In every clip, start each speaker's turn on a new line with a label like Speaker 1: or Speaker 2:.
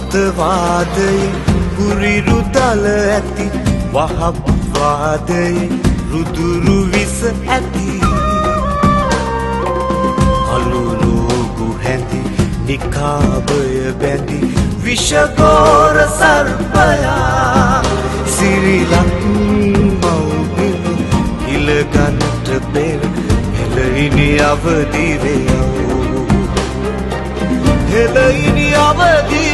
Speaker 1: අන්තවාදයේ කුරිරු දල ඇති වහප්වාදයේ රුදුරු විස ඇති අලුලෝගු හැඳි නිකාබය බැඳි විෂගෝර සර්පයා සිරිලක් මව්බිම ඉලගන්ට පෙර හෙලයිනි අවදිවෙයව් හෙලයිනි අවදිවෙයව්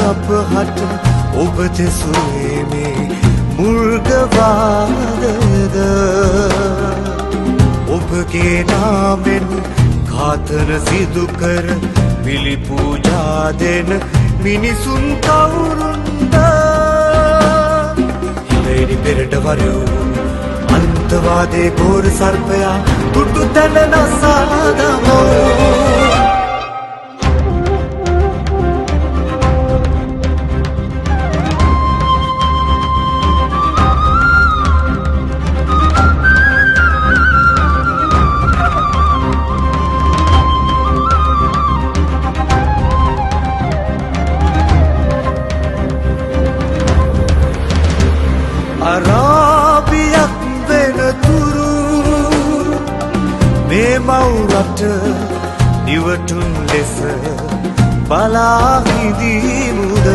Speaker 1: අපහට ඔබ දෙසුවේ මේ මුර්ගවාදද ඔබගේ නාමෙන් ඝාතන සිදු කර පිළි පූජා දෙන මිනිසුන් කවුරුන්ද හිලෙනි පෙරට වරයෝ අන්තවාදේ ගෝර සර්පයා තුටු තැන නසාදමෝ අරාබියක් වෙනතුරු මේ මවුරට නිවටුන් ලෙස බලා හිඳීමුද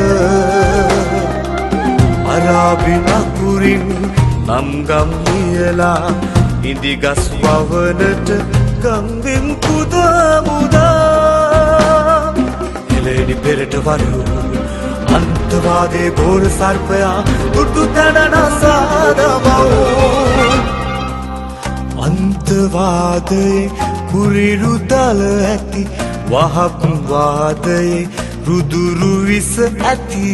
Speaker 1: අරාබි නකුරින් නම්ගම් නියලා ඉදිගස් වවනට ගංගෙන් පුදමුදා හෙලෙනි පෙරට වරයෝ අන්තවාදේ ගෝර සර්පයා තුටු තැන නසාදමව් අන්තවාදයේ කුරිරු දල ඇති වහප්වාදයේ රුදුරු විස ඇති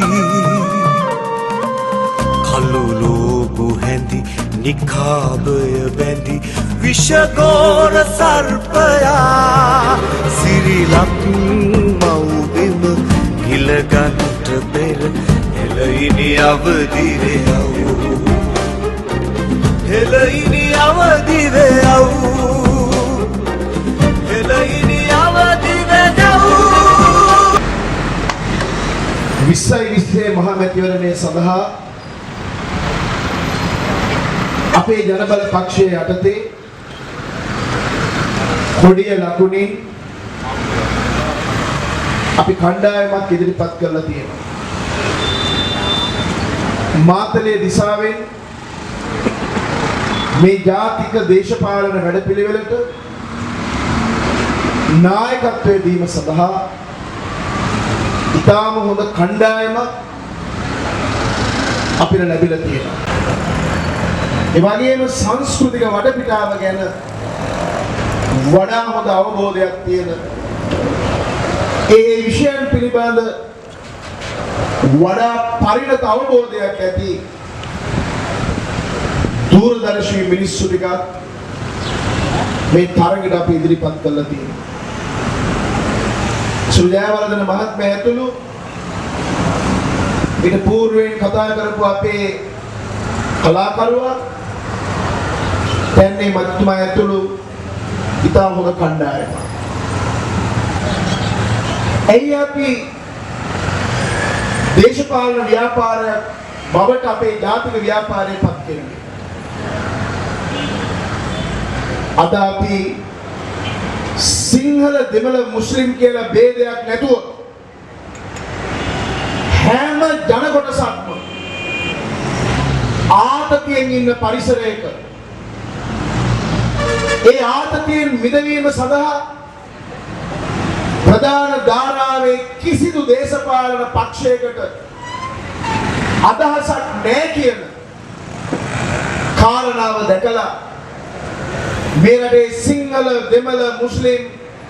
Speaker 1: කළුලෝබු හැඳි නිකාබය බැඳි විෂගෝර සර්පයා සිරිලක් මව්බිම ගිලගන්ට පෙර හෙලයිනි අවදිවෙයව් හෙලයිනි අවදිවෙයව් හෙලයිනි අවදිවෙයව්
Speaker 2: 2020 මහා මැතිවරණය සඳහා අපේ ජනබල පක්ෂයේ යටතේ කොඩිය ලකුණින් අපි කණ්ඩායමක් ඉදිරිපත් කරලා තියෙනවා. මාතලේ දිසාවෙන් මේ ජාතික දේශපාලන වැඩපිළිවෙලට නායකත්වය දීම සඳහා ඉතාම හොඳ කණ්ඩායමක් අපිට ලැබිලා තියෙනවා. ඒ වගේම සංස්කෘතික වටපිටාව ගැන වඩා හොඳ අවබෝධයක් තියෙන ඒ විෂයන් පිළිබඳ වඩා පරිණත අවබෝධයක් ඇති දූරදර්ශී මිනිස්සු ටිකක් මේ තරඟට අපි ඉදිරිපත් කරලා තියෙනවා. සුජයවර්ධන මහත්මයා ඇතුළු ඊට పూర్වයෙන් කතා කරපු අපේ කලාකරුවා දැන් මේ මහත්මයා ඇතුළු ඉතා හොඳ කණ්ඩායමක්. ඇයි අපි දේශපාලන ව්‍යාපාරයක් බවට අපේ ජාතික ව්‍යාපාරය පත් කරන්නේ? අද අපි සිංහල දෙමළ මුස්ලිම් කියලා ભેදයක් නැතුව හැම ජන කොටසක්ම ආතතියෙන් ඉන්න පරිසරයක ඒ ආතතියෙන් මිදවීම සඳහා ප්‍රධාන ධාරාවේ කිසිදු දේශපාලන පක්ෂයකට අදහසක් නැහැ කියන කාරණාව දැකලා මේ රටේ සිංහල දෙමළ මුස්ලිම්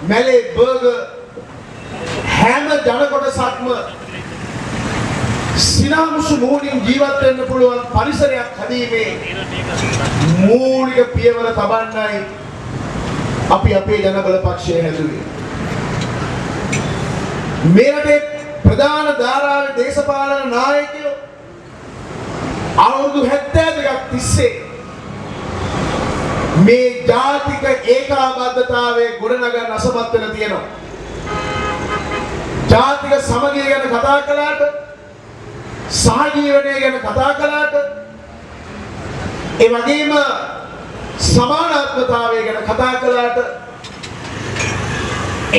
Speaker 2: මැලේ බර්ගර් හැම ජන කොටසක්ම පුළුවන් පරිසරයක් හැදීමේ මූලික පියවර තබන්නයි අපි අපේ ජන බල පක්ෂය හැදුවේ. මේ රටේ ප්‍රධාන ධාරාවේ දේශපාලන නායකයෝ අවුරුදු 72ක් තිස්සේ මේ ජාතික ඒකාබද්ධතාවයේ ගොඩනගන අසමත් වෙලා තියෙනවා. ජාතික සමගිය ගැන කතා කළාට, සහජීවනය ගැන කතා කළාට, ඒ වගේම සමානාත්මතාවය ගැන කතා කළාට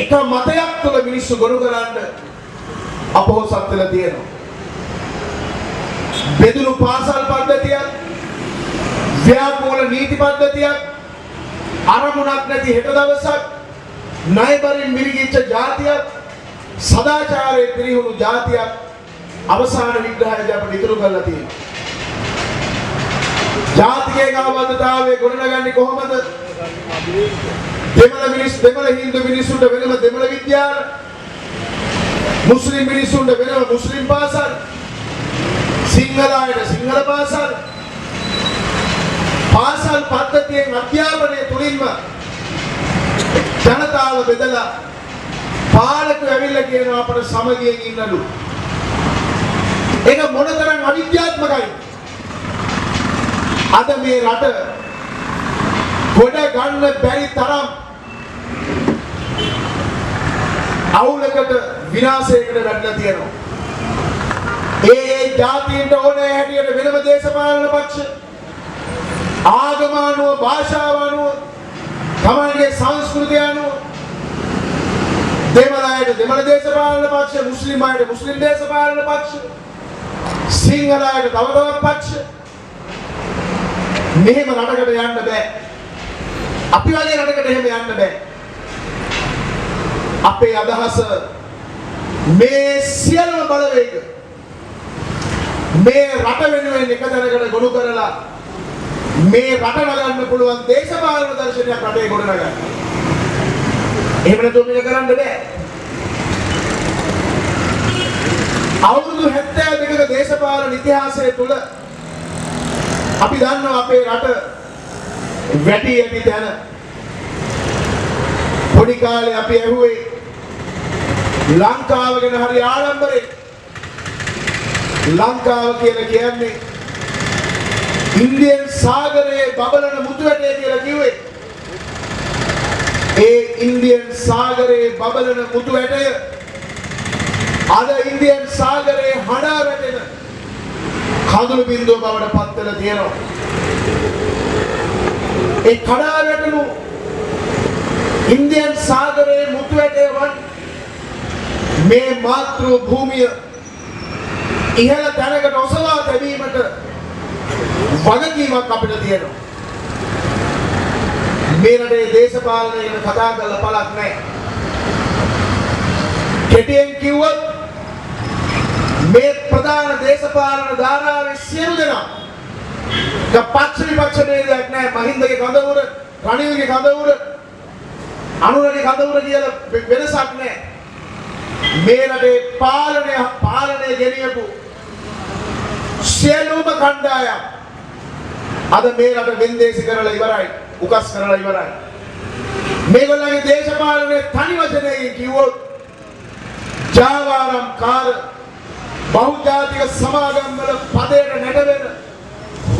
Speaker 2: එක මතයක් තුළ මිනිස්සු ගොනු කරන්න අපොහොසත් වෙලා තියෙනවා. බෙදුණු පාසල් පද්ධතියක්, ව්‍යාපෘත නීති පද්ධතියක්, අරමුණක් නැති හෙට දවසක්, ණයබරින් මිරිගිච්ච ජාතියක්, සදාචාරයේ පිරිහුණු ජාතියක් අවසාන විග්‍රහයදී අපිට ඉතුරු කරලා තියෙනවා. ජාතික ඒකාබද්ධතාවය ගොඩනගන්නේ කොහොමද? දෙමළ හින්දු මිනිස්සුන්ට වෙනම දෙමළ විද්‍යාල, මුස්ලිම් මිනිස්සුන්ට වෙනම මුස්ලිම් පාසල්, සිංහල අයට සිංහල පාසල්, පාසල් පද්ධතියෙන් අධ්‍යාපනය තුලින්ම ජනතාව බෙදලා පාලකයෝ ඇවිල්ලා කියනවා අපට සමගියෙන් ඉන්නලු. ඒක මොනතරම් අවිද්‍යාත්මකයි. අද මේ රට ගොඩ ගන්න බැරි තරම් අවුලකට විනාශයකට වැටලා තියෙනවා. ඒ ජාතීන්ට ඕනේ හැටියට වෙනම දේශපාලන පක්ෂ, ආගම අනුව, භාෂාව අනුව, තමන්ගේ සංස්කෘතිය අනුව දෙමළ අයට දෙමළ දේශපාලන පක්ෂ, මුස්ලිම් අයට මුස්ලිම් දේශපාලන පක්ෂ, සිංහල අයට තව තවත් පක්ෂ. මෙහෙම රටකට යන්න බෑ. අපි වගේ රටකට එහෙම යන්න බෑ. අපේ අදහස මේ සියලුම බලවේග මේ රට වෙනුවෙන් එක තැනකට ගොනු කරලා මේ රට නගන්න පුළුවන් දේශපාලන දර්ශනයක් රටේ ගොඩනගන්න. එහෙම නැතුව මේක කරන්න බෑ. අවුරුදු 72ක දේශපාලන ඉතිහාසය තුල අපි දන්නවා අපේ රට වැටි ඇති තැන. පොඩි කාලේ අපි ඇහුවේ ලංකාව ගැන හරි ආඩම්බරේ. ලංකාව කියලා කියන්නේ ඉන්දියන් සාගරයේ බබලන මුතු වැටේ කියලා කිව්වේ. ඒ ඉන්දියන් සාගරයේ බබලන මුතු වැටය අද ඉන්දියන් සාගරයේ හඬා වැටෙන කඳුළු බිඳුව බවට පත් වෙලා තියෙනවා. ඒ කඩා වැටුණු ඉන්දියන් සාගරයේ මුතු වැටේ වන් මේ මාතෘ භූමිය ඉහළ තැනකට ඔසවා තැබීමට වගකීමක් අපිට තියෙනවා. මේ රටේ දේශපාලනය ගැන කතා කරලා පළක් නැහැ. කෙටියෙන් කිව්වොත් මේ ප්‍රධාන දේශපාලන ධාරාවේ සියලු දෙනා පක්ෂ විපක්ෂ ભેදයක් නැහැ. මහින්දගේ කඳවුර, රනිල්ගේ කඳවුර, අනුරගේ කඳවුර කියලා වෙනසක් නැහැ. මේ රටේ පාලනය ගෙනියපු සියලුම කණ්ඩායම් අද මේ රට වෙන්දේසි කරලා ඉවරයි, උකස් කරලා ඉවරයි. මේගොල්ලන්ගේ දේශපාලනයේ තනි වචනයකින් කිව්වොත් ජාවාරම්කාර බහුජාතික සමාගම් වල පදයට නැටවෙන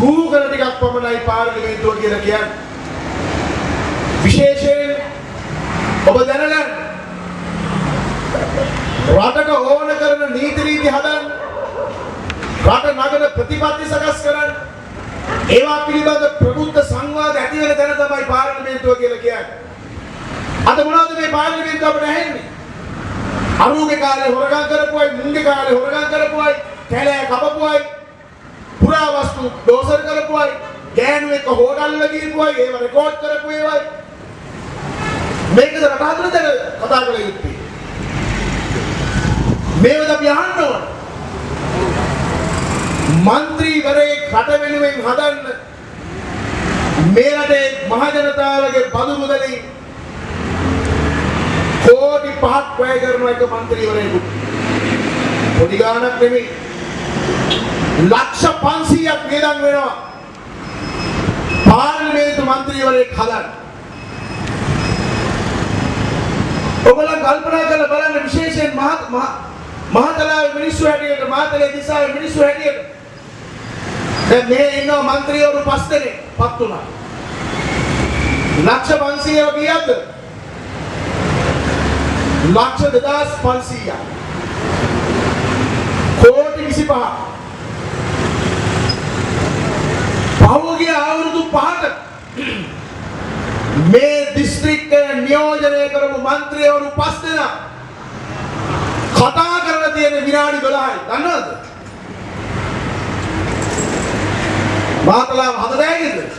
Speaker 2: රූකර ටිකක් පමණයි පාර්ලිමේන්තුව කියලා කියන්නේ. විශේෂයෙන් ඔබ දැනගන්න රටට ඕන කරන නීති රීති හදන්න, රට නගන ප්‍රතිපත්ති සකස් කරන්න, ඒවා පිළිබඳ ප්‍රබුද්ධ සංවාද ඇති වෙන තැන තමයි පාර්ලිමේන්තුව කියලා කියන්නේ. අද මොනවද මේ පාර්ලිමේන්තුව අපිට ඇහෙන්නේ? අරුගේ කාලේ හොරගම් කරපුවයි, මුංගේ කාලේ හොරගම් කරපුවයි, කැලෑ කපපුවයි, පුරාවස්තු දෝෂර කරපුවයි, ගෑනු එක හොඩල්ල ගිහුවයි, ඒව රෙකෝඩ් කරපු ඒවයි. මේකද රට හදන තැන කතා කරලා ඉන්නේ. මේවද අපි අහන්න ඕන. മന്ത്രിවරයෙක් රට වෙනුවෙන් හදන්න මේ රටේ මහ ජනතාවගේ බදු මුදලින් කෝටි 5ක් වැය කරන එක മന്ത്രിවරයෙකුට පොඩි ගාණක් නෙමෙයි. ලක්ෂ 500ක් වියදම් වෙනවා පාර්ලිමේන්තු මන්ත්‍රීවරයෙක් හදන්න. ඔයගොල්ලෝ කල්පනා කරලා බලන්න විශේෂයෙන් මහතලාවේ මිනිස්සු හැටියට මාතලේ දිසාවේ මිනිස්සු හැටියට දැන් මේ ඉන්නවා മന്ത്രിවරු 5 දෙනෙක් පත් වුණා. ලක්ෂ 500ව කීයක්ද? ලක්ෂ 2500ක්. කෝටි 25. පහුගිය අවුරුදු 5ට මේ දිස්ත්‍රික්කය නියෝජනය කරපු മന്ത്രിවරු 5 දෙනා කතා කරලා තියෙන විනාඩි 12යි. දන්නවද? මාතලාව හදරෑගේද?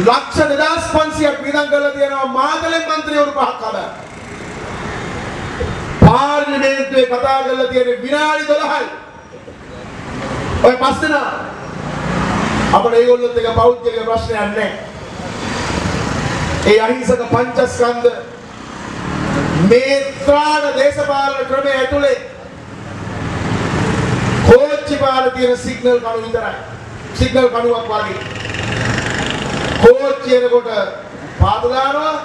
Speaker 2: ලක්ෂ 2500ක් වියදම් කරලා තියෙනවා මාතලේ മന്ത്രിවරු 5ක් හදා. පාර්ලිමේන්තුවේ කතා කරලා තියෙන විනාඩි 12යි. ඔය 5 දෙනා අපේ ඒගොල්ලොත් එක පෞද්ගලික ප්‍රශ්නයක් නැහැ. ඒ අහිංසක පංචස්කන්ධ මේ ත්‍රාණ දේශපාලන ක්‍රමයේ ඇතුලේ කෝච්චි පාර තියෙන සිග්නල් කණු විතරයි. සිග්නල් කණුවක් වගේ. කෝච්චි එනකොට පාත දානවා,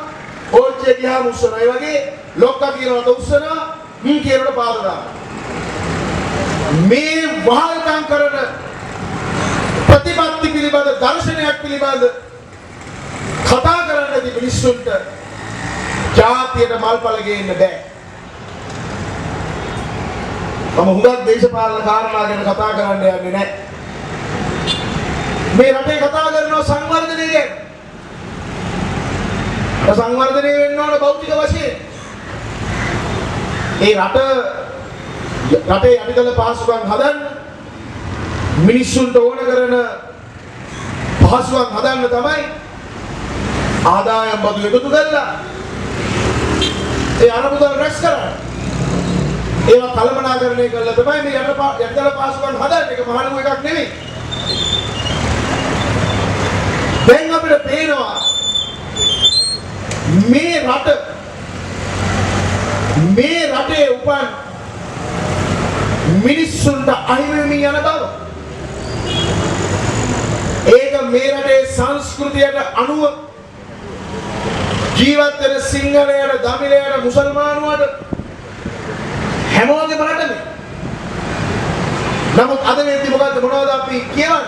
Speaker 2: කෝච්චිය ගියාම උස්සනවා. ඒ වගේ ලොක්කා කියනකොට උස්සනවා, මීන් කියනකොට පාත දානවා. මේ වහල්කම් කරන ප්‍රතිපත්ති පිළිබඳ දර්ශනයක් පිළිබඳ කතා කරන්නදී මිනිස්සුන්ට ජාතියට මල්පල ගේන්න බෑ. මම හුඟක් දේශපාලන කාරණා ගැන කතා කරන්න යන්නේ නැහැ. මේ රටේ කතා කරනවා සංවර්ධනය ගැන. සංවර්ධනය වෙන්න ඕන භෞතික වශයෙන්. මේ රටේ අනිකල පහසුකම් හදන්න මිනිස්සුන්ට ඕන කරන පහසුකම් හදන්න තමයි ආදායම් බදු එකතු කරලා ඒ අරමුදල් රැස් කරන්නේ. ඒවා කළමනාකරණය කරලා තමයි මේ යටතල පහසුකම් හදන්නේ. ඒක මහලු එකක් නෙවෙයි. දැන් අපිට පේනවා මේ රටේ උපන් මිනිස්සුන්ට අහිමි වෙමින් යන බව. ඒක මේ රටේ සංස්කෘතියට අනුව ජීවත් වෙන සිංහලයට, දමිලයට, මුසල්මානුවට හැමෝගෙම රටනේ. නමුත් අද වෙද්දි මොනවද අපි කියන්නේ?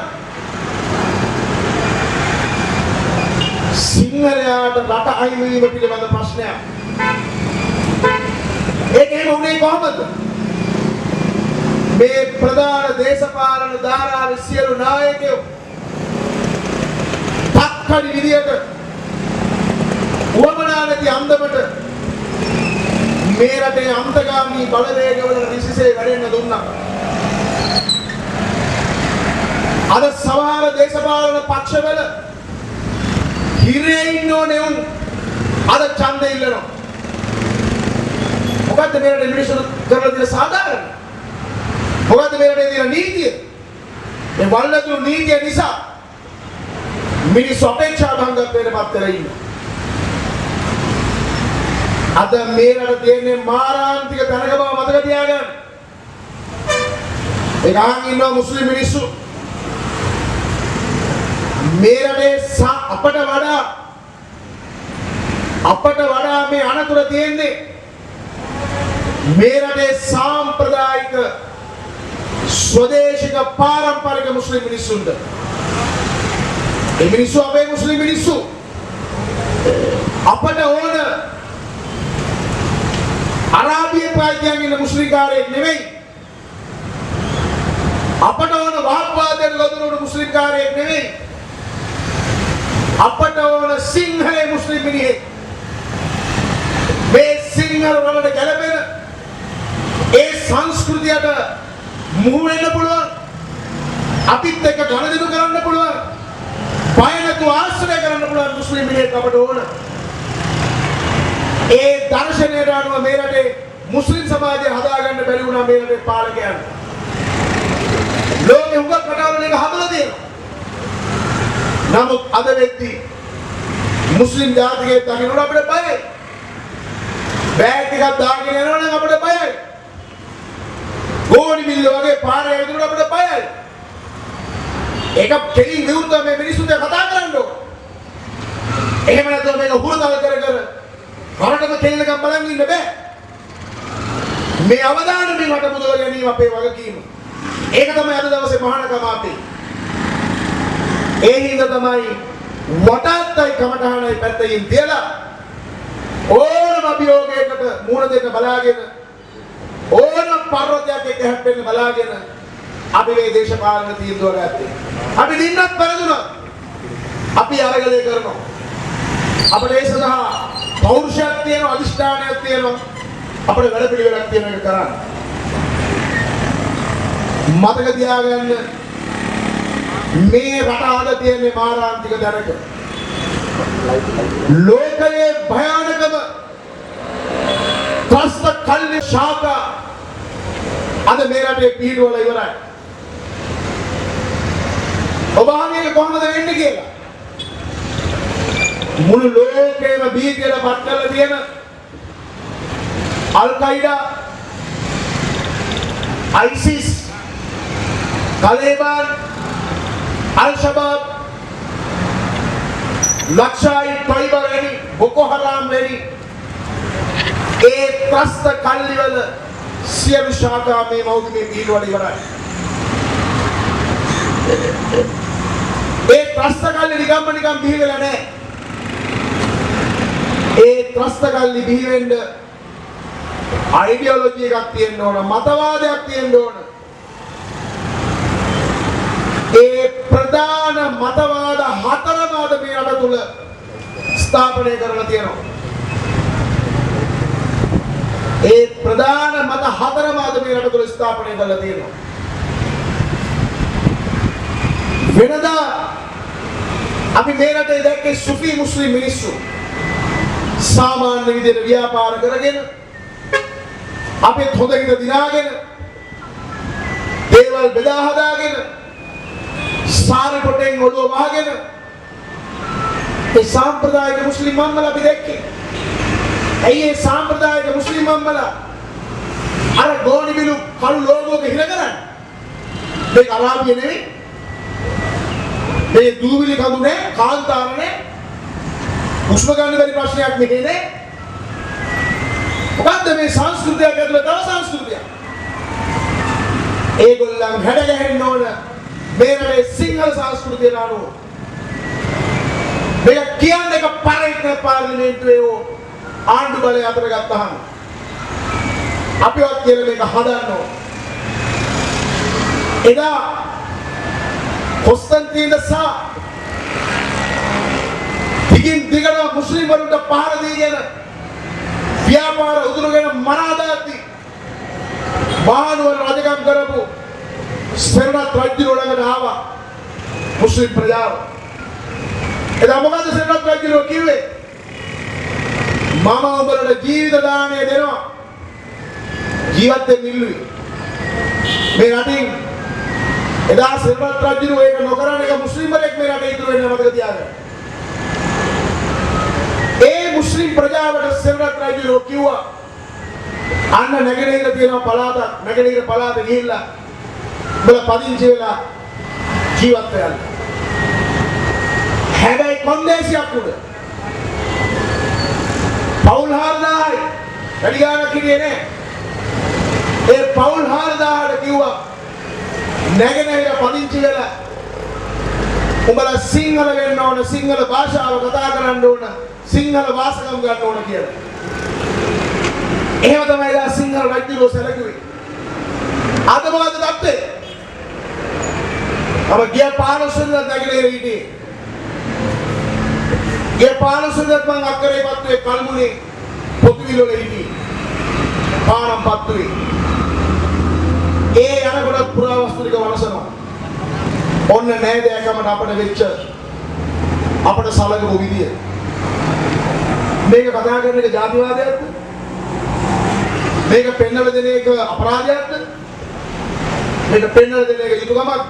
Speaker 2: සිංහලයාට රට අහිමි වීම පිළිබඳ ප්‍රශ්නයක්. ඒක එහෙම උනේ කොහොමද? මේ ප්‍රධාන දේශපාලන ධාරාවේ සියලු නායකයෝ තක්කඩි විදියට උවමනා නැති අන්දමට මේ රටේ අන්තගාමී බලවේගවල නිසිසේ වැඩෙන්න දුන්නා. අද සමහර දේශපාලන පක්ෂවල හිරේ ඉන්න ඕනේ උන් අද ඡන්දෙ ඉල්ලනවා. මොකද්ද මේ රටේ මිනිස්සු කරලා තියෙන සාධාරණ? මොකද්ද මේ රටේ තියෙන නීතිය? මේ වල්ලතු නීතිය නිසා මිනිස්සු අපේක්ෂා භංගත්වයට පත් වෙලා ඉන්නවා. අද මේ රට තියෙන්නේ මාරාන්තික තැනක බව මතක තියාගන්න. ඒ ගහන් ඉන්නවා මුස්ලිම් මිනිස්සු. මේ රටේ අපට වඩා මේ අනතුර තියෙන්නේ මේ රටේ සාම්ප්‍රදායික ස්වදේශික පාරම්පරික මුස්ලිම් මිනිස්සුන්ට. ඒ මිනිස්සු අපේ මුස්ලිම් මිනිස්සු. අපට ඕන අරාබියේ පායියන් ඉන්න මුස්ලිම් කාරයෙක් නෙවෙයි. අපට ඕන වහක්වාදයෙන් ලොදුරුණු මුස්ලිම් කාරයෙක් නෙවෙයි. අපට ඕන සිංහල මුස්ලිම් මිනිහෙක්. මේ සිංහල වලට ගැලපෙන ඒ සංස්කෘතියට මුහු වෙන්න පුළුවන්. අපිත් එක්ක ගනුදෙනු කරන්න පුළුවන්. බය නැතුව ආශ්‍රය කරන්න පුළුවන් මුස්ලිම් මිනිහෙක් අපට ඕන. ඒ දර්ශනයට අනුව මේ රටේ මුස්ලිම් සමාජය හදාගන්න බැරි වුණා මේ රටේ පාලකයන්. ලෝකෙ හුඟක් රටවල එක හදලා තියෙනවා. නමුත් අද වෙද්දී මුස්ලිම් ජාතිකයෙක් දකින්නට අපිට බයයි. බෑග් ටිකක් දාගෙන යනවා නම් අපිට බයයි. ගෝල ගෝණි බිල්ල වගේ පාරේ ඇවිදිනකොට අපිට බයයි. ඒක කෙලින් විරුද්ධව මේ මිනිස්සුන්ට කතා කරන්න ඕන. එහෙම නැත්නම් මේක හුරුතල් කර කර රටම කෙල්ලකම් බලන් ඉන්න බෑ. මේ අවදානමින් රට මුදව ගැනීම අපේ වගකීම. ඒක තමයි අද දවසේ මහානකම අපේ. ඒ හින්දා තමයි වටාත්තයි කමඨානයි පැත්තකින් තියලා ඕනම අභියෝගයකට මුහුණ දෙන්න බලාගෙන ඕනම පර්වතයක් එක හැප්පෙන්න බලාගෙන අපි මේ දේශපාලන තීන්දුව ගත්තේ. අපි දින්නත් පෙරදුනා. අපි අරගලය කරනවා. අපේ ඒ සඳහා පෞරුෂයක් තියෙනවා, අධිෂ්ඨානයක් තියෙනවා. අපේ වැඩපිළිවෙලක් තියෙන එක කරන්න. මතක තියාගන්න මේ රට ආද තියෙන මාරාන්තික දැනක. ලෝකයේ භයානකම ත්‍රස්ත කල්ලි ශාඛා අද මේ රටේ පිහිටවල ඉවරයි. ඔබ අහන්නේ කොහොමද වෙන්නේ කියලා? මුළු ලෝකෙම බීතියට පත් කරලා තියෙන අල් කයිඩා, ISIS, तालिबान, अल शबाब, लक्षाई तोयबा लेनी, बोको हराम लेनी, एक त्रस्त कल्लिवल सियल शाखा में मौत में भीड़ वाली बना है. एक त्रस्त कल्लि निगम भीड़ लेने, एक त्रस्त कल्लि भीड़ वेंड आइडियोलॉजी का तीन डोना, मतवाद का तीन डोना. एक प्रधान मतवाद हातरमाद में अडतुल स्थापने करना तीनो. एक प्रधान मत हातरमाद में अडतुल स्थापने करना तीनो. विनदा अभी मेरा तो इधर के सुफी मुस्लिम मिनिस्सु सामान्य विधि व्यापार करगे न अभी थोड़े की तो दिनागे न देवल बिदा हदागे न सारे कोटें गोलो भागे न ये सांप्रदाय के मुस्लिम मामला भी देखे ये सांप्रदाय के मुस्लिम मामला अरे गोनी बिलु कल लोगों के हिला करन देख अराबिये ने ये दूबिली का दुने कांतार ने उष्मगानी वाली प्रश्न आत्मी के ने उकांत में सांस्कृतिक क्या तो बताओ सांस्कृतिक एक उल्लंघन हेडे हेड नोन मेरा ले सिंगल सांस्कृतिक नानु मेरा कियान ने का पार्लिमेंट में वो आंड वाले यात्रा करता हम अभी वक्त के लिए का हदान नो इधर කොස්තන්තින සා දිගින් දිගට මුස්ලිම් වරුන්ට පහර දීගෙන ව්‍යාපාර උදුරගෙන මරාදාති බාහනුවර රජකම් කරපු සෙරණත් රජු ළඟට ආවා මුස්ලිම් ප්‍රජාව. එදා මොකද සෙරණත් රජු කිව්වේ? මම ඔබලට ජීවිත දාණය දෙනවා. ජීවත් වෙන්න ඉල්ලුවේ. මේ රටින් එදා සෙරණත් රජු ඒක නොකරන එක මුස්ලිම්වරයෙක් මේ රටේ ඉතුරු වෙන්නේ මතක තියාගන්න. ඒ මුස්ලිම් ප්‍රජාවට සෙරණත් රජු කිව්වා අන්න නැගෙනහිර තියෙන පළාතක් නැගෙනහිර පළාත ගිහිල්ලා උඹලා පදිංචි වෙලා ජීවත් වෙන්න. හැබැයි කොන්දේසියක් උඩ පවුල් 4000යි වැඩි ගාණක් හිටියේ නෑ. ඒ පවුල් 4000ට කිව්වා නැගෙනහිර පදිංචි වෙලා උඹලා සිංහල වෙන්න ඕන, සිංහල භාෂාව කතා කරන්න ඕන, සිංහල වාසකම් ගන්න ඕන කියලා. එහෙම තමයි ලා සිංහල රජුරෝ සැලකුවේ. අද මොකද තත්ත්වය? අප ගිය 15 වෙනිදා නැගෙනහිර හිටියේ. ගිය 15 වෙනිදා මං අක්කරේ පත්තුවේ කල්මුනේ පොතුවිල වල හිටියේ. පාරම් පත්තුවේ. ඒ යනකොට පුරාවස්තු ටික වලසනවා. ඔන්න නෑදෑකමට අපිට වෙච්ච අපිට සලකපු විදිය. මේක කතා කරන එක ජාතිවාදයක්ද? මේක පෙන්වලා දෙන එක අපරාධයක්ද? මේක පෙන්වලා දෙන එක යුතුයකමක්ද?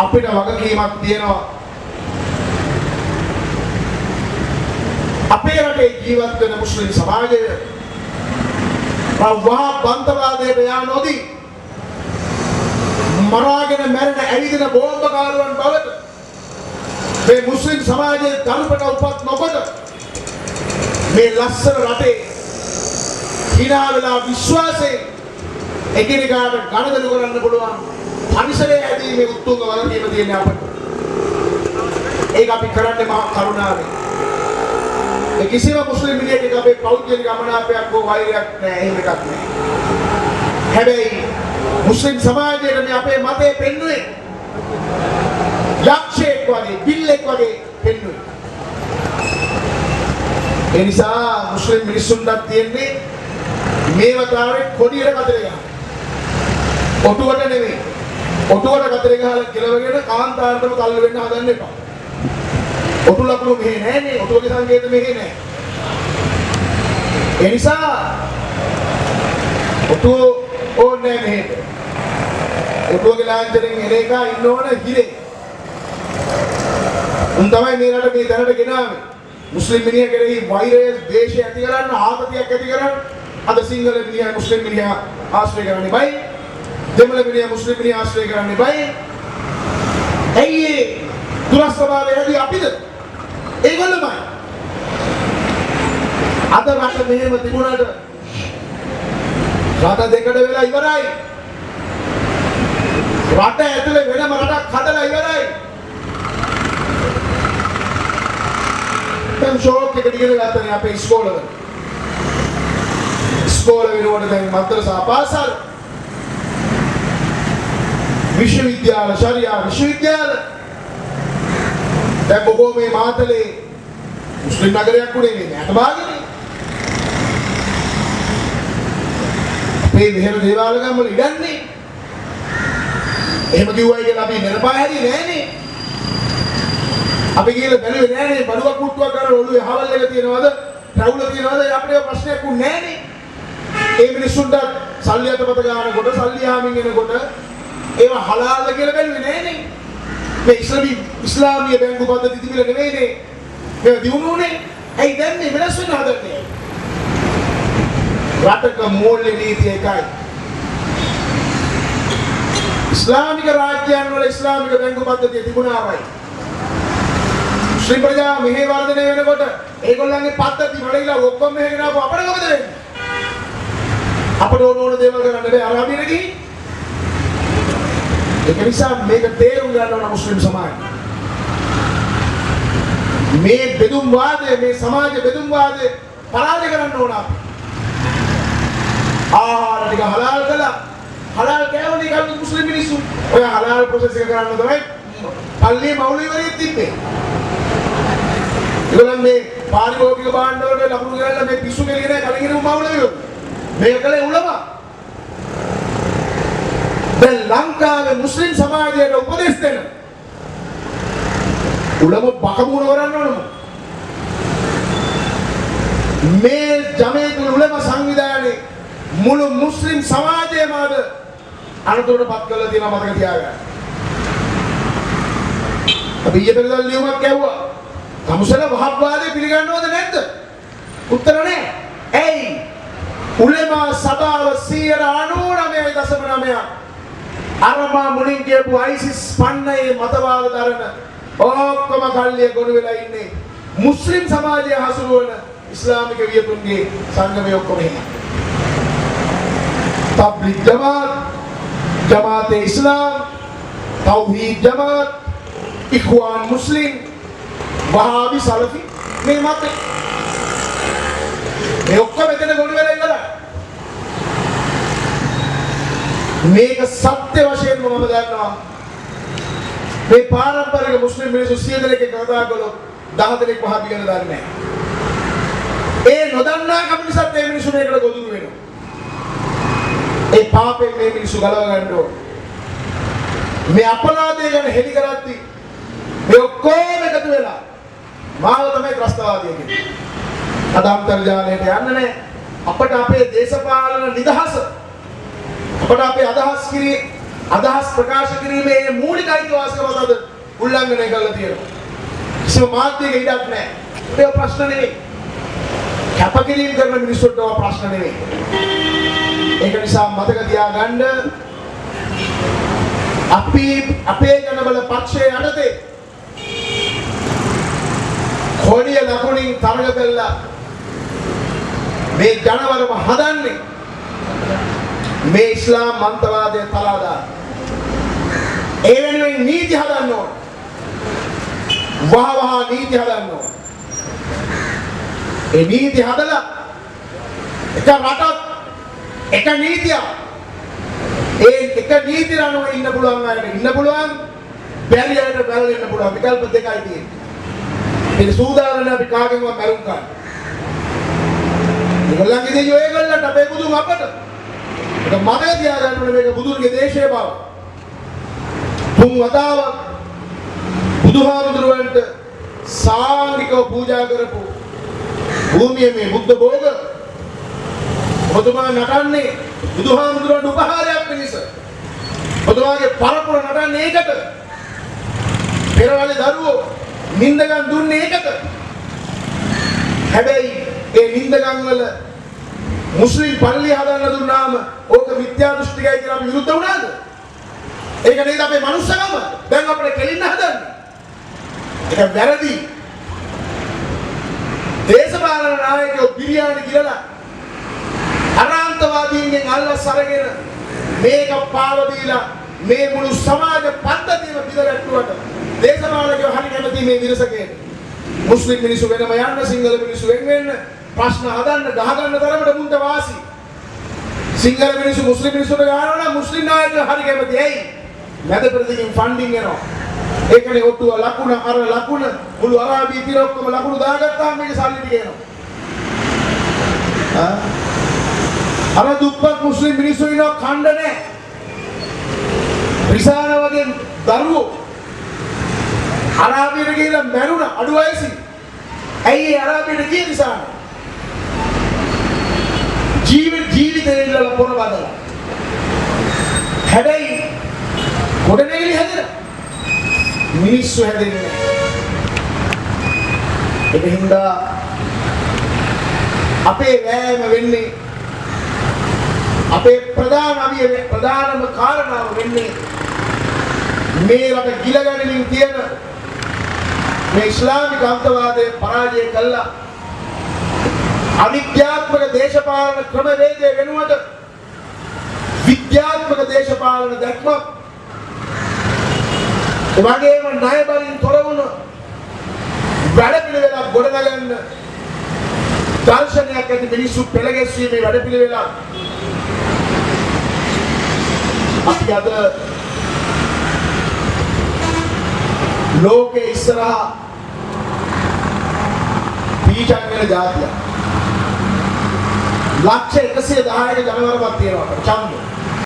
Speaker 2: අපිට වගකීමක් තියෙනවා. අපේ රටේ ජීවත් වෙන මුස්ලිම් සමාජය වහා බන්තවාදයට යා නොදී මරාගෙන මැරෙන ඇවිදින බෝම්බකාරයන් බවට මේ මුස්ලිම් සමාජයේ ධර්මපට උපත් නොකොට මේ ලස්සන රටේ hina වෙලා විශ්වාසයෙන් එකිනෙකාට ගනුදෙනු කරන්න පුළුවන් පරිසරය ඇතිීමේ උත්තුංග වගකීම තියෙන අපට. ඒක අපි කරන්නේ මහා කරුණාවෙන්. ඒ කිසිම මුස්ලිම් මිනිහෙක් අපේ පෞද්ගලික අමනාපයක් හෝ වෛරයක් නැහැ, එහෙම එකක් නැහැ. හැබැයි මුස්ලිම් සමාජයේ මේ අපේ මතය පෙන්වුවේ යක්ෂයෙක් වගේ, බිල්ලෙක් වගේ පෙන්වුවේ. ඒ නිසා මුස්ලිම් මිනිස්සුන්ට තියෙන්නේ මේ වතාවේ කොඩියට කතරේ ගන්න. ඔටුවට නෙමෙයි. ඔටුවට කතරේ ගහලා කෙලවගෙන කාන්තාරටම තල්ලු වෙන්න හදන්න එපා. ඔටු ලකුණු මෙහෙ නැහැනේ. ඔටුවගේ සංකේත මෙහෙ නැහැ. ඒ නිසා ඔටුව ඕනේ මෙහෙට. ඔටුවගේ ලාංඡනයෙන් එන එක ඉන්න ඕන හිරේ. උන් තමයි මේ රට මේ දැනට ගෙනාවේ. මුස්ලිම් මිනිහා කෙරෙහි වෛරය, ද්වේෂය ඇති කරන්න, ආතතියක් ඇති කරන්න අද සිංහල මිනිහා මුස්ලිම් මිනිහා ආශ්‍රය කරන්නේ බයි. දෙමළ මිනිහා මුස්ලිම් මිනිහා ආශ්‍රය කරන්නේ බයි. ඇයි ඒ දුරස්වභාවයදී අපිද? ඒගොල්ලෝමයි. අද රට මෙහෙම තිබුණාට රට දෙකඩ වෙලා ඉවරයි. රට ඇතුලේ වෙනම රටක් හදලා ඉවරයි. දැන් ෂෝක් එක දිගට ගත්තනේ අපේ ඉස්කෝලවල. ඉස්කෝල වෙනකොට දැන් මද්රසා පාසල්, විශ්වවිද්‍යාල, ශරියා විශ්වවිද්‍යාල. දැන් බොහෝ මේ මාතලේ මුස්ලිම් නගරයක් උනේ මේ මෑත භාගනේ. මේ විහෙර දේවාලගම් වල ඉඩන්නේ. එහෙම කිව්වයි කියලා අපි නිරපා හැදී නෑනේ. අපි කියලා බැලුවේ නෑනේ බඩුවක් මුට්ටුවක් කරලා ඔළුවේ හවල් එක තියනවද, රැවුල තියනවද අපිට ප්‍රශ්නයක් උන්නේ නෑනේ. ඒ මිනිස්සුන්ට සල්ලි අතපත ගන්නකොට, සල්ලි හාමින් එනකොට ඒවා හලාල්ද කියලා බැලුවේ නෑනේ. මේ ඉස්ලාමීය බැංකු පද්ධති තිබිලා නෙවෙයිනේ. මේ දිනුනේ. ඇයි දැන් මේ වෙනස් වෙන්න හදන්නේ? රටක මූල්‍ය නීතිය එකයි. ඉස්ලාමික රාජ්‍යයන් වල ඉස්ලාමික බැංකු පද්ධතිය තිබුණාමයි. මුස්ලිම් ප්‍රජාව මෙහෙ වර්ධනය වෙනකොට ඒගොල්ලන්ගේ පද්ධති වලයිලා ඔක්කොම මෙහෙ ගෙනාවු අපිට මොකද වෙන්නේ? අපිට ඕන දේවල් කරන්න බෑ අරාබියට ගිහින්. ඒක නිසා මේක තේරුම් ගන්න ඕන මුස්ලිම් සමාජය. මේ බෙදුම් වාදය, මේ සමාජ බෙදුම් වාදය පරාජය කරන්න ඕන අපි. ආහාර ටික හලාල් කළා. හලාල් කෑවනේ කවුද මුස්ලිම් මිනිස්සු? ඔය හලාල් ප්‍රොසෙස් එක කරන්න තමයි පල්ලියේ මෞලවිවරියෙක් තිබ්බේ. ඒගොල්ලන් මේ පාරිභෝගික භාණ්ඩ වලට ලකුණු ගහලා මේ පිස්සු කෙලියේ නැහැ කලින් ඉරමු මෞලවිවරු. මේක කළේ උලමා. දැන් ලංකාවේ මුස්ලිම් සමාජයට උපදෙස් දෙන උලම බකමුණ වරන්න ඕනම. මේ ජමීතුල් උලමා සංවිධානයේ මුළු මුස්ලිම් සමාජයම අද අනුතරපත් කළා තියෙනවා මතක තියාගන්න. අපි ඊයේ පෙරේදා ලියුමක් ගැව්වා. කමුසල වහබ්වාදේ පිළිගන්නවද නැද්ද? උත්තර නැහැ. ඇයි? උලමා සභාව 99.9 අරමා මුලින් කියපු ISIS පන්නයේ මතවාද දරන ඔක්කොම කල්ලිය ගොනු වෙලා ඉන්නේ මුස්ලිම් සමාජය හසුරුවන ඉස්ලාමික වියතුන්ගේ සංගමයේ ඔක්කොම ඉන්නේ. तबलीग जमात, जमात इस्लाम, तौहीद जमात, इखवान मुस्लिम, वहाबी सलफी මේ මත මේ ඔක්කොම එතන ගොනු වෙලා ඉවරයි. මේක සත්‍ය වශයෙන්ම මම දන්නවා. මේ පාරම්පරික මුස්ලිම් මිනිස්සු 100 දෙනෙක් කතා කළොත් 10 දෙනෙක් වහාබි ගැන දන්නේ නැහැ. ඒ නොදන්නා කම නිසා මේ මිනිස්සු මේකට ගොදුරු වෙනවා. ඒ පාපයෙන් මේ මිනිස්සු ගලව ගන්න ඕන. මේ අපරාධය ගැන හෙළි කරද්දී මේ ඔක්කොම එකතු වෙලා මාව තමයි ත්‍රස්තවාදී කියන්නේ. අද අන්තර්ජාලයට යන්න නැහැ. අපට අපේ දේශපාලන නිදහස, අපට අපේ අදහස් ප්‍රකාශ කිරීමේ මූලික අයිතිවාසිකම අද උල්ලංඝනය කරලා තියෙනවා. කිසිම මාධ්‍යයක ඉඩක් නැහැ. ඒක ප්‍රශ්න නෙවෙයි. කැපකිරීම කරන මිනිස්සුන්ට ප්‍රශ්න නෙවෙයි. ඒක නිසා මතක තියාගන්න අපි අපේ ජනබල පක්ෂයේ යටතේ කොඩිය ලකුණින් තරග කළා මේ ජනවරම හදන්නේ මේ ඉස්ලාම් මන්තවාදය තලා දාන්න. ඒ වෙනුවෙන් නීති හදන්න ඕන. වහ නීති හදන්න ඕන. ඒ නීති හදලා එක රටක් එක නීතියක් ඒ එක නීති රණුව ඉන්න පුළුවන් අයට ඉන්න පුළුවන් බැරි අයට බැලලා ඉන්න පුළුවන් විකල්ප දෙකයි තියෙන්නේ. ඒක සූදානම් අපි කාගෙන්වත් මරුම් ගන්න. ඒගොල්ලන්ගේ දේ ඒගොල්ලන්ට අපේ බුදුන් අපට. ඒක මතක තියාගන්න ඕනේ මේක බුදුන්ගේ දේශයේ බව. තුන් වතාවක් බුදුහාමුදුරුවන්ට සාංගිකව පූජා කරපු භූමියේ මේ බුද්ධ භෝග ඔබතුමා නටන්නේ බුදුහාමුදුරුවන්ට උපහාරයක් පිණිස. ඔබතුමාගේ පරපුර නටන්නේ ඒකට. පෙරවලේ දරුවෝ නින්දගම් දුන්නේ ඒකට. හැබැයි ඒ නින්දගම් වල මුස්ලිම් පල්ලි හදන්න දුන්නාම ඕක මිත්‍යා දෘෂ්ටිකයි කියලා අපි විරුද්ධ වුණාද? ඒක නේද අපේ මනුස්සකම? දැන් අපිට කෙලින්න හදන්නේ. ඒක වැරදි. දේශපාලන නායකයෝ බිරියානි කියලා අරාන්තවාදීන්ගෙන් අල්ලස් අරගෙන මේක පාව දීලා මේ මුළු සමාජ පද්ධතියම පිටරට්ටුවට දේශපාලකයෝ හරි කැමති මේ විරසකේ මුස්ලිම් මිනිස්සු වෙනම යන්න සිංහල මිනිස්සු වෙන වෙන්න ප්‍රශ්න හදන්න ගහගන්න තරමට මුන්ට වාසි. සිංහල මිනිස්සු මුස්ලිම් මිනිස්සුන්ට ගහනවා නම් මුස්ලිම් නායකයෝ හරි කැමති. ඇයි? මැද ප්‍රතිකින් ෆන්ඩින් එනවා. ඒකනේ ඔට්ටුව ලකුණ අර ලකුණ මුළු අරාබි තිර ඔක්කොම ලකුණු දාගත්තාම මේක සල්ලි ටික එනවා. අර දුප්පත් මුස්ලිම් මිනිස්සු ඉන්නවා ඛණ්ඩ නැහැ. රිසාන වගේ දරුවෝ අරාබියට ගිහලා මැරුණා අඩු වයසින්. ඇයි ඒ අරාබියට ගියේ රිසාන? ජීවිතේ ඉල්ලලා පොර බදලා. හැබැයි ගොඩනැගිලි හැදෙනවා. මිනිස්සු හැදෙන්නේ. ඒක හින්දා අපේ වෑයම වෙන්නේ අපේ ප්‍රධානම කාරණාව වෙන්නේ මේ රට ගිලගැනීමෙන් තියෙන මේ ඉස්ලාමික අන්තවාදය පරාජය කළා අවිද්‍යාත්මක දේශපාලන ක්‍රමවේදය වෙනුවට විද්‍යාත්මක දේශපාලන දැක්ම එවැගේම ණය බලින් තොර වුණු වැඩපිළිවෙලක් ගොඩනගන්න දර්ශනයක් ඇති මිනිස්සු පෙළගැස්වීමේ වැඩපිළිවෙලක් අපි අද ලෝකේ ඉස්සරහා පීඩන වෙන જાතිය ලක්ෂ 110ක ජනවරමක් තියෙනවා අපිට ඡන්ද